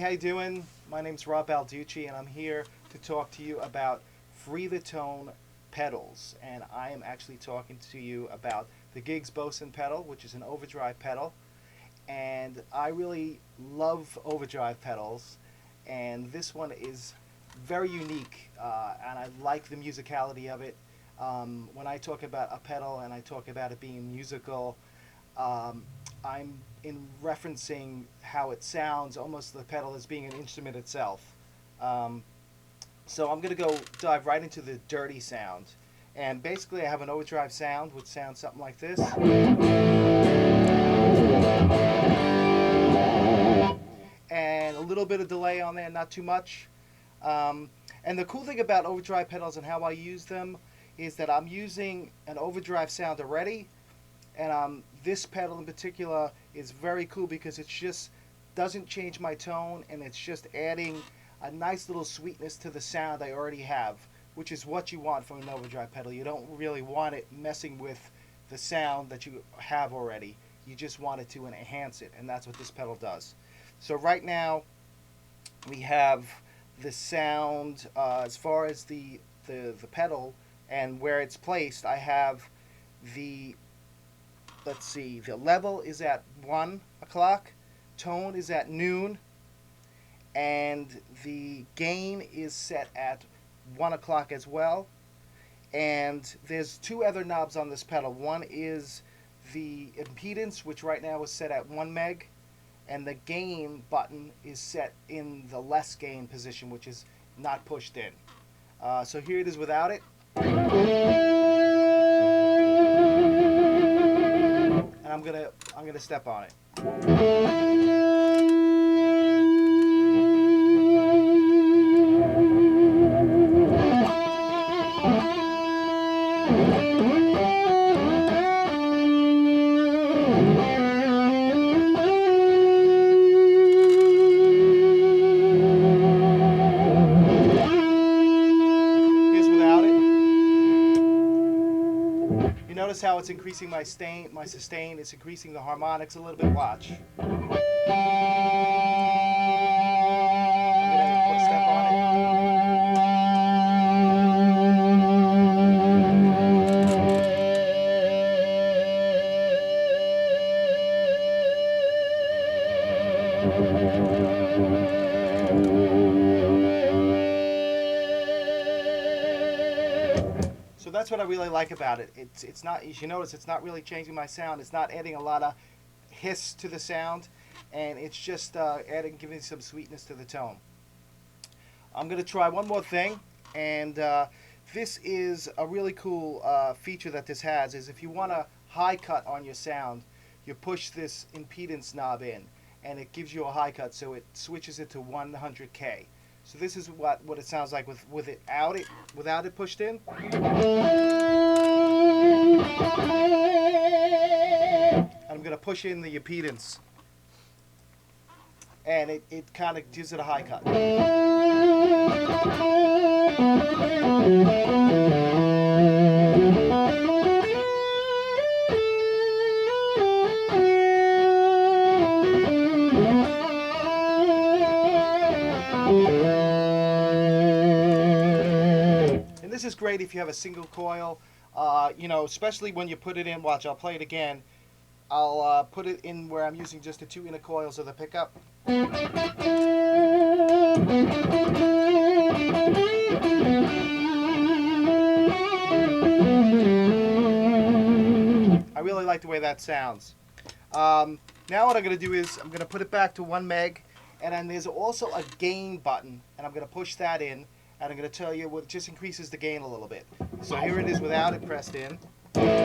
how you doing? My name's Rob Balducci, and I'm here to talk to you about free the tone pedals. And I am actually talking to you about the GIGS BOSON pedal, which is an overdrive pedal. And I really love overdrive pedals, and this one is very unique, and I like the musicality of it. When I talk about a pedal and I talk about it being musical, I'm in referencing how it sounds, almost the pedal as being an instrument itself. So I'm going to go dive right into the dirty sound. And basically I have an overdrive sound, which sounds something like this. And a little bit of delay on there, not too much. And the cool thing about overdrive pedals and how I use them is that I'm using an overdrive sound already, and this pedal in particular is very cool because it just doesn't change my tone, and it's just adding a nice little sweetness to the sound I already have, which is what you want from an overdrive pedal. You don't really want it messing with the sound that you have already. You just want it to enhance it, and that's what this pedal does. So right now we have the sound as far as the pedal and where it's placed. I have the, let's see, the level is at 1 o'clock, tone is at noon, and the gain is set at 1 o'clock as well. And there's two other knobs on this pedal. One is the impedance, which right now is set at 1 meg, and the gain button is set in the less gain position, which is not pushed in. So here it is without it. And I'm gonna step on it. Notice how it's increasing my sustain, it's increasing the harmonics a little bit. Watch. I'm gonna put a step on So that's what I really like about it. It's not, as you notice, it's not really changing my sound. It's not adding a lot of hiss to the sound, and it's just giving some sweetness to the tone. I'm going to try one more thing, and this is a really cool feature that this has, is if you want a high cut on your sound, you push this impedance knob in, and it gives you a high cut, so it switches it to 100K. So this is what it sounds like without it pushed in. I'm going to push in the impedance, and it kind of gives it a high cut. This is great if you have a single coil, especially when you put it in. Watch, I'll play it again. I'll put it in where I'm using just the 2 inner coils of the pickup. I really like the way that sounds. Now what I'm going to do is I'm going to put it back to 1 meg, and then there's also a gain button, and I'm going to push that in. And I'm going to tell you what just increases the gain a little bit. So here it is without it pressed in. I'm going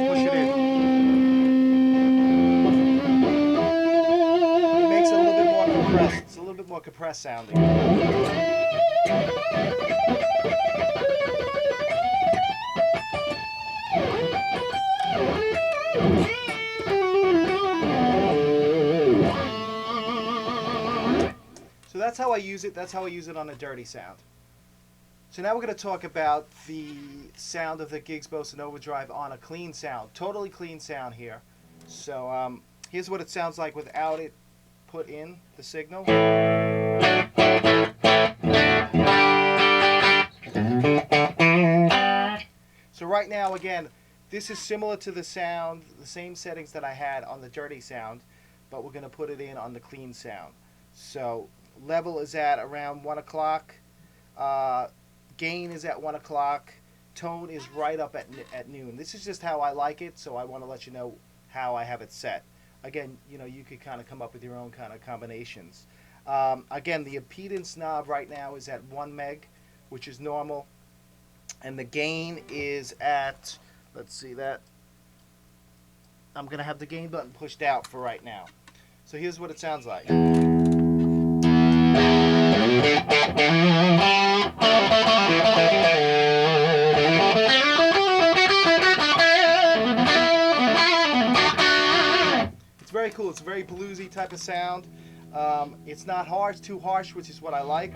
to push it in. It makes it a little bit more compressed. It's a little bit more compressed sounding. So that's how I use it. That's how I use it on a dirty sound. So now we're going to talk about the sound of the GIGS BOSON Overdrive on a clean sound. Totally clean sound here. So here's what it sounds like without it put in the signal. So right now, again, this is similar to the sound, the same settings that I had on the dirty sound, but we're going to put it in on the clean sound. So level is at around 1 o'clock. Gain is at 1 o'clock. Tone is right up at noon. This is just how I like it, so I want to let you know how I have it set. Again, you know, you could kind of come up with your own kind of combinations. Again, the impedance knob right now is at 1 meg, which is normal. And the gain is at, let's see that, I'm going to have the gain button pushed out for right now. So here's what it sounds like. It's very cool. It's a very bluesy type of sound. It's not harsh, too harsh, which is what I like.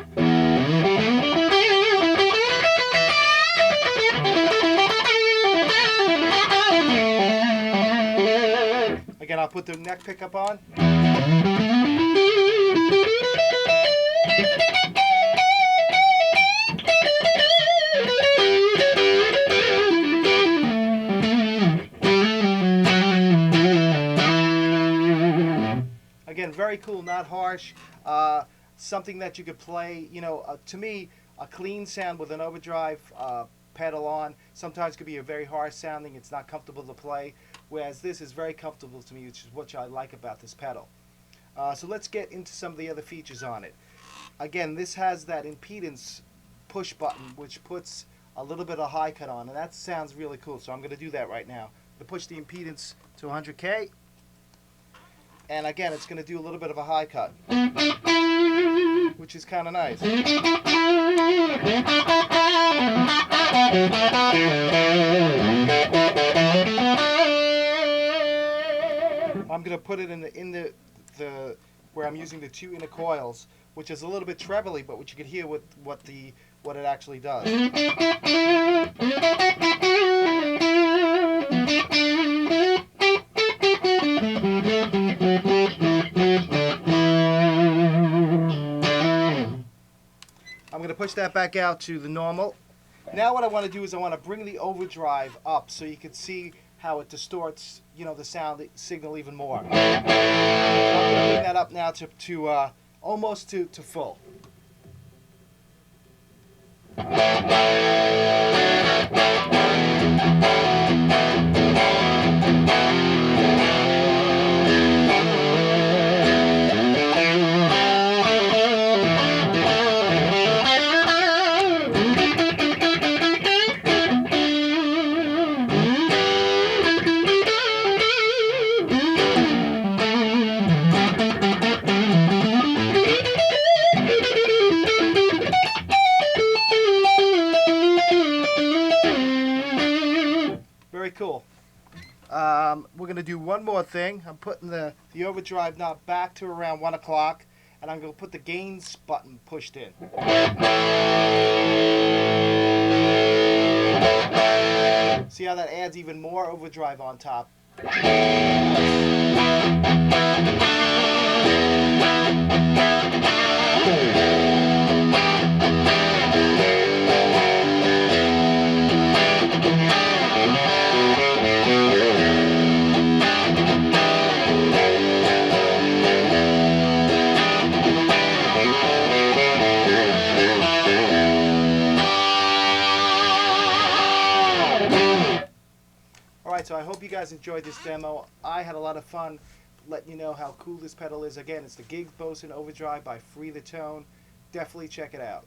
Again, I'll put the neck pickup on. Again, very cool, not harsh. Something that you could play, you know, to me, a clean sound with an overdrive pedal on sometimes could be a very harsh sounding. It's not comfortable to play, whereas this is very comfortable to me, which is what I like about this pedal. So let's get into some of the other features on it. Again, this has that impedance push button, which puts a little bit of high cut on, and that sounds really cool. So I'm going to do that right now. To push the impedance to 100K, and again, it's going to do a little bit of a high cut, which is kind of nice. I'm going to put it in the where I'm using the 2 inner coils, which is a little bit trebly, but what you can hear what it actually does. I'm going to push that back out to the normal. Now what I want to do is I want to bring the overdrive up so you can see how it distorts, you know, the sound signal even more. I'm going to bring that up now to almost to full. Very cool. We're going to do one more thing. I'm putting the overdrive knob back to around 1 o'clock, and I'm going to put the gains button pushed in. See how that adds even more overdrive on top. So I hope you guys enjoyed this demo. I had a lot of fun letting you know how cool this pedal is. Again, it's the GIGS BOSON Overdrive by Free the Tone. Definitely check it out.